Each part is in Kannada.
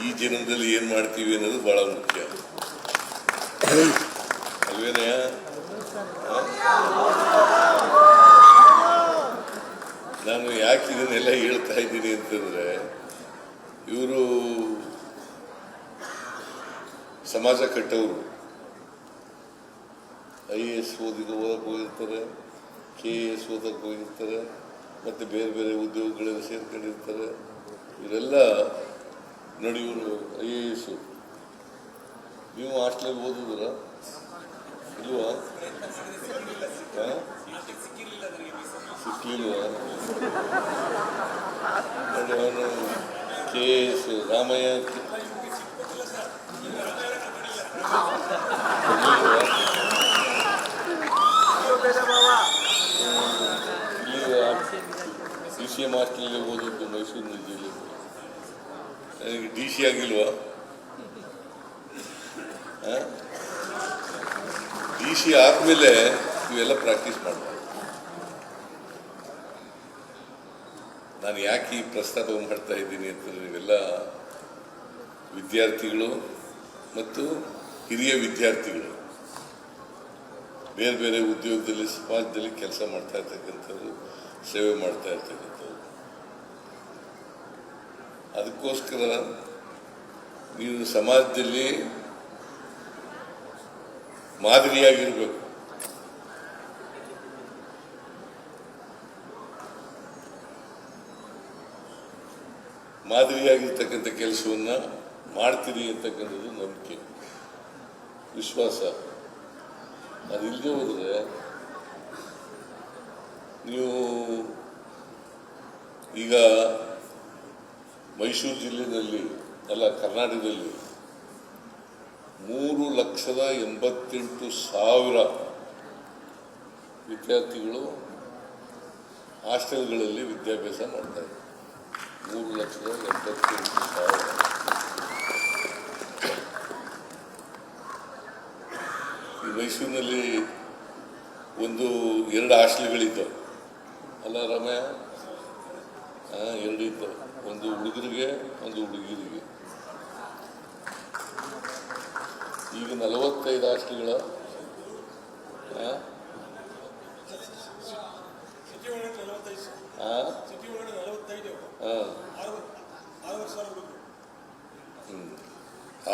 ಈ ಜನ್ಮದಲ್ಲಿ ಏನು ಮಾಡ್ತೀವಿ ಅನ್ನೋದು ಬಹಳ ಮುಖ್ಯ ಅಲ್ವೇನಯ್ಯ. ನಾನು ಯಾಕೆ ಇದನ್ನೆಲ್ಲ ಹೇಳ್ತಾ ಇದ್ದೀನಿ ಅಂತಂದ್ರೆ, ಇವರು ಸಮಾಜ ಕಟ್ಟವರು, IAS ಓದಕ್ಕೆ ಹೋಗಿರ್ತಾರೆ, KAS ಓದಕ್ಕೆ ಹೋಗಿರ್ತಾರೆ, ಮತ್ತು ಬೇರೆ ಬೇರೆ ಉದ್ಯೋಗಗಳೆಲ್ಲ ಸೇರ್ಕೊಂಡಿರ್ತಾರೆ. ಇವರೆಲ್ಲ ನೋಡಿ, ಇವರು IAS ನೀವು ಹಾಸ್ಟೆಲಲ್ಲಿ ಓದಿದ್ರ ಇಲ್ವಾ? ಸಿಕ್ಲಿಲ್ವಾ? ನೋಡಿ, ಅವನು KAS ರಾಮಯ್ಯ DCM ಹಾಸ್ಟೆಲ್ಗೆ ಓದಿದ್ದು ಮೈಸೂರಿನ ಜಿಲ್ಲೆ. ನನಗೆ DC ಆಗಿಲ್ವಾ? DC ಆದ್ಮೇಲೆ ಇವೆಲ್ಲ ಪ್ರಾಕ್ಟೀಸ್ ಮಾಡ್ತಾರೆ. ನಾನು ಯಾಕೆ ಈ ಪ್ರಸ್ತಾಪ ಮಾಡ್ತಾ ಇದ್ದೀನಿ ಅಂತಂದ್ರೆ, ಇವೆಲ್ಲ ವಿದ್ಯಾರ್ಥಿಗಳು ಮತ್ತು ಹಿರಿಯ ವಿದ್ಯಾರ್ಥಿಗಳು ಬೇರೆ ಬೇರೆ ಉದ್ಯೋಗದಲ್ಲಿ, ಸಮಾಜದಲ್ಲಿ ಕೆಲಸ ಮಾಡ್ತಾ ಇರ್ತಕ್ಕಂಥದ್ದು, ಸೇವೆ ಮಾಡ್ತಾ ಇರ್ತಕ್ಕಂಥದ್ದು. ಅದಕ್ಕೋಸ್ಕರ ನೀವು ಸಮಾಜದಲ್ಲಿ ಮಾದರಿಯಾಗಿರ್ಬೇಕು. ಮಾದರಿಯಾಗಿರ್ತಕ್ಕಂಥ ಕೆಲಸವನ್ನ ಮಾಡ್ತೀರಿ ಅಂತಕ್ಕಂಥದ್ದು ನಂಬಿಕೆ, ವಿಶ್ವಾಸ. ಅದಿಲ್ಲದೆ ಹೋದರೆ ನೀವು ಈಗ ಮೈಸೂರು ಜಿಲ್ಲೆಯಲ್ಲಿ ಅಲ್ಲ, ಕರ್ನಾಟಕದಲ್ಲಿ 3,88,000 ವಿದ್ಯಾರ್ಥಿಗಳು ಹಾಸ್ಟೆಲ್ಗಳಲ್ಲಿ ವಿದ್ಯಾಭ್ಯಾಸ ಮಾಡ್ತಾರೆ. 3,88,000. ಈ ಮೈಸೂರಿನಲ್ಲಿ 2 ಹಾಸ್ಟೆಲ್ಗಳಿದ್ದವು ಅಲ್ಲ ರಾಮಯ್ಯ? 2 ಇದ್ದವು, ಒಂದು ಹುಡುಗರಿಗೆ, ಒಂದು ಹುಡುಗಿರಿಗೆ. ಈಗ 45 ಹಾಸ್ಟೆಲ್ಗಳ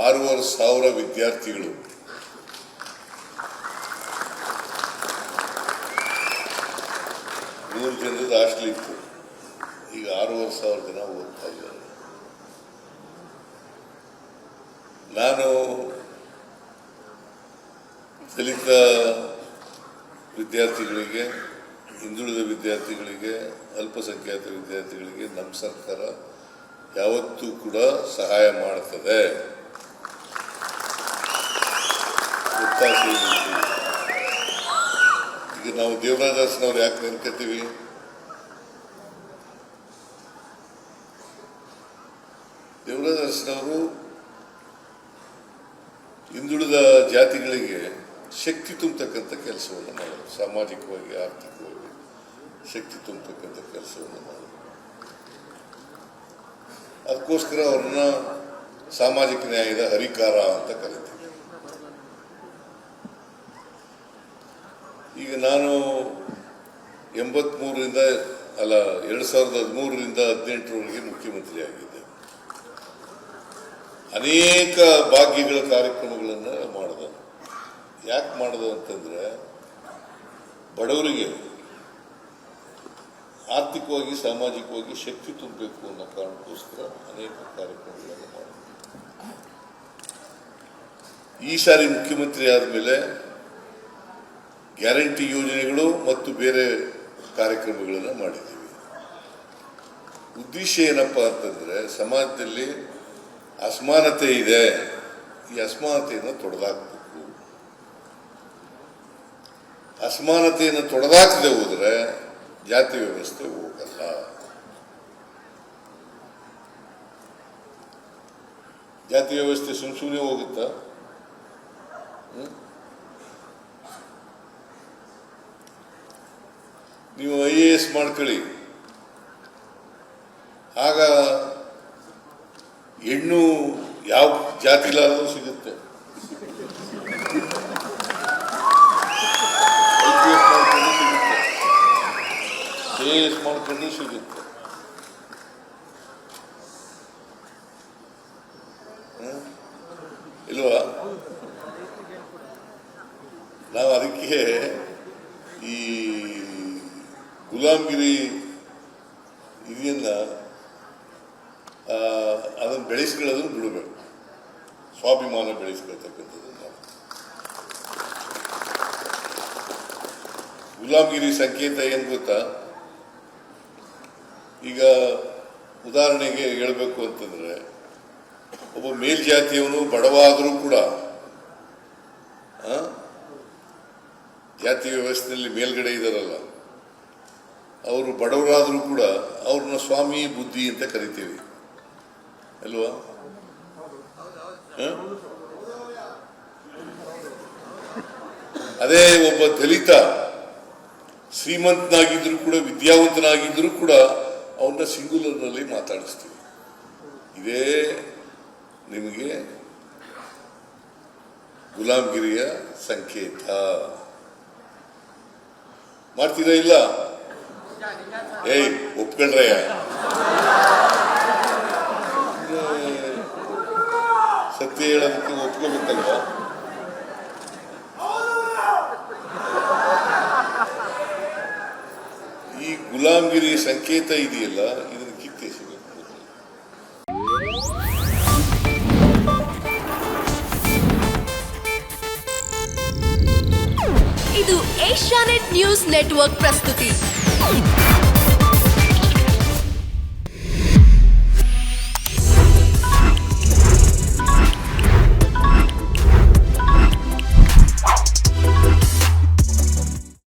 ಆರೂವರೆ ಸಾವಿರ ವಿದ್ಯಾರ್ಥಿಗಳು. ನೂರು ಜನದ ಹಾಸ್ಟೆಲ್ ಇತ್ತು, ಈಗ 6,500 ಜನ ಓದ್ತಾ ಇದ್ದಾರೆ. ನಾನು ದಲಿತ ವಿದ್ಯಾರ್ಥಿಗಳಿಗೆ, ಹಿಂದುಳಿದ ವಿದ್ಯಾರ್ಥಿಗಳಿಗೆ, ಅಲ್ಪಸಂಖ್ಯಾತ ವಿದ್ಯಾರ್ಥಿಗಳಿಗೆ ನಮ್ಮ ಸರ್ಕಾರ ಯಾವತ್ತೂ ಕೂಡ ಸಹಾಯ ಮಾಡ್ತದೆ. ಈಗ ನಾವು ದೇವರಾಜನವ್ರು ಯಾಕೆ ನೆನ್ಕೋತೀವಿ? ದೇವರಾಜನವರು ಹಿಂದುಳಿದ ಜಾತಿಗಳಿಗೆ ಶಕ್ತಿ ತುಂಬತಕ್ಕಂಥ ಕೆಲಸವನ್ನು ಮಾಡೋದು, ಸಾಮಾಜಿಕವಾಗಿ, ಆರ್ಥಿಕವಾಗಿ ಶಕ್ತಿ ತುಂಬತಕ್ಕಂಥ ಕೆಲಸವನ್ನು ಮಾಡೋದು. ಅದಕ್ಕೋಸ್ಕರ ಅವ್ರನ್ನ ಸಾಮಾಜಿಕ ನ್ಯಾಯದ ಹರಿಕಾರ ಅಂತ ಕರೀತೀವಿ. ಈಗ ನಾನು 2013ರಿಂದ 18ರವರೆಗೆ ಮುಖ್ಯಮಂತ್ರಿ ಆಗಿದ್ದೆ. ಅನೇಕ ಭಾಗ್ಯಗಳ ಕಾರ್ಯಕ್ರಮಗಳನ್ನು ಮಾಡಿದೆ. ಯಾಕೆ ಮಾಡಿದೆ ಅಂತಂದ್ರೆ, ಬಡವರಿಗೆ ಆರ್ಥಿಕವಾಗಿ, ಸಾಮಾಜಿಕವಾಗಿ ಶಕ್ತಿ ತುಂಬಬೇಕು ಅನ್ನೋ ಕಾರಣಕ್ಕೋಸ್ಕರ ಅನೇಕ ಕಾರ್ಯಕ್ರಮಗಳನ್ನು ಮಾಡಿದೆ. ಈ ಸಾರಿ ಮುಖ್ಯಮಂತ್ರಿ ಆದಮೇಲೆ ಗ್ಯಾರಂಟಿ ಯೋಜನೆಗಳು ಮತ್ತು ಬೇರೆ ಕಾರ್ಯಕ್ರಮಗಳನ್ನು ಮಾಡಿದ್ದೀವಿ. ಉದ್ದೇಶ ಏನಪ್ಪ ಅಂತಂದ್ರೆ, ಸಮಾಜದಲ್ಲಿ ಅಸಮಾನತೆ ಇದೆ, ಈ ಅಸಮಾನತೆಯನ್ನು ತೊಡೆದಾಕಬೇಕು. ಅಸಮಾನತೆಯನ್ನು ತೊಡೆದಾಕದೆ ಹೋದರೆ ಜಾತಿ ವ್ಯವಸ್ಥೆ ಹೋಗಲ್ಲ. ಜಾತಿ ವ್ಯವಸ್ಥೆ ಸುಮ್ಮನೆ ಹೋಗುತ್ತಾ? ನೀವು IAS ಮಾಡ್ಕೊಳ್ಳಿ, ಆಗ ಹೆಣ್ಣು ಯಾವ ಜಾತಿಲಾದರೂ ಸಿಗುತ್ತೆ. IPS ಮಾಡ್ಕೊಂಡು ಸಿಗುತ್ತೆ, KS ಮಾಡ್ಕೊಂಡು ಸಿಗುತ್ತೆ. ಇಲ್ವಾ? ನಾವು ಅದಕ್ಕೆ ಈ ಗುಲಾಮಗಿರಿ ಇದನ್ನ ಅದನ್ನು ಬೆಳೆಸ್ಕೊಳ್ಳೋದನ್ನು ಬಿಡಬೇಕು, ಸ್ವಾಭಿಮಾನ ಬೆಳೆಸ್ಕೊಳ್ತಕ್ಕಂಥದ್ದು. ಗುಲಾಮಗಿರಿ ಸಂಕೇತ ಏನು ಗೊತ್ತಾ? ಈಗ ಉದಾಹರಣೆಗೆ ಹೇಳಬೇಕು ಅಂತಂದ್ರೆ, ಒಬ್ಬ ಮೇಲ್ಜಾತಿಯವನು ಬಡವಾದರೂ ಕೂಡ ಜಾತಿ ವ್ಯವಸ್ಥೆಯಲ್ಲಿ ಮೇಲ್ಗಡೆ ಇದ್ದಾರಲ್ಲ, ಅವರು ಬಡವರಾದರೂ ಕೂಡ ಅವ್ರನ್ನ ಸ್ವಾಮಿ ಬುದ್ಧಿ ಅಂತ ಕರಿತೀವಿ ಅಲ್ವಾ? ಅದೇ ಒಬ್ಬ ದಲಿತ ಶ್ರೀಮಂತನಾಗಿದ್ರೂ ಕೂಡ, ವಿದ್ಯಾವಂತನಾಗಿದ್ರೂ ಕೂಡ ಅವನ್ನ ಸಿಂಗುಲರ್ನಲ್ಲಿ ಮಾತಾಡಿಸ್ತೀವಿ. ಇದೇ ನಿಮಗೆ ಗುಲಾಮಗಿರಿಯ ಸಂಕೇತ. ಮಾಡ್ತೀರಾ? ಇಲ್ಲ ಒಪ್ಕೊಂಡ್ರಯ್ಯ. ಸತ್ಯ ಹೇಳೋದಕ್ಕೆ ಒಪ್ಕೋಬೇಕಲ್ವಾ? ಈ ಗುಲಾಮಗಿರಿ ಸಂಕೇತ ಇದೆಯಲ್ಲ, ಇದನ್ನು ಕಿತ್ತೆಸಬೇಕು. ಇದು ಏಷ್ಯಾನೆಟ್ ನ್ಯೂಸ್ ನೆಟ್ವರ್ಕ್ ಪ್ರಸ್ತುತಿ.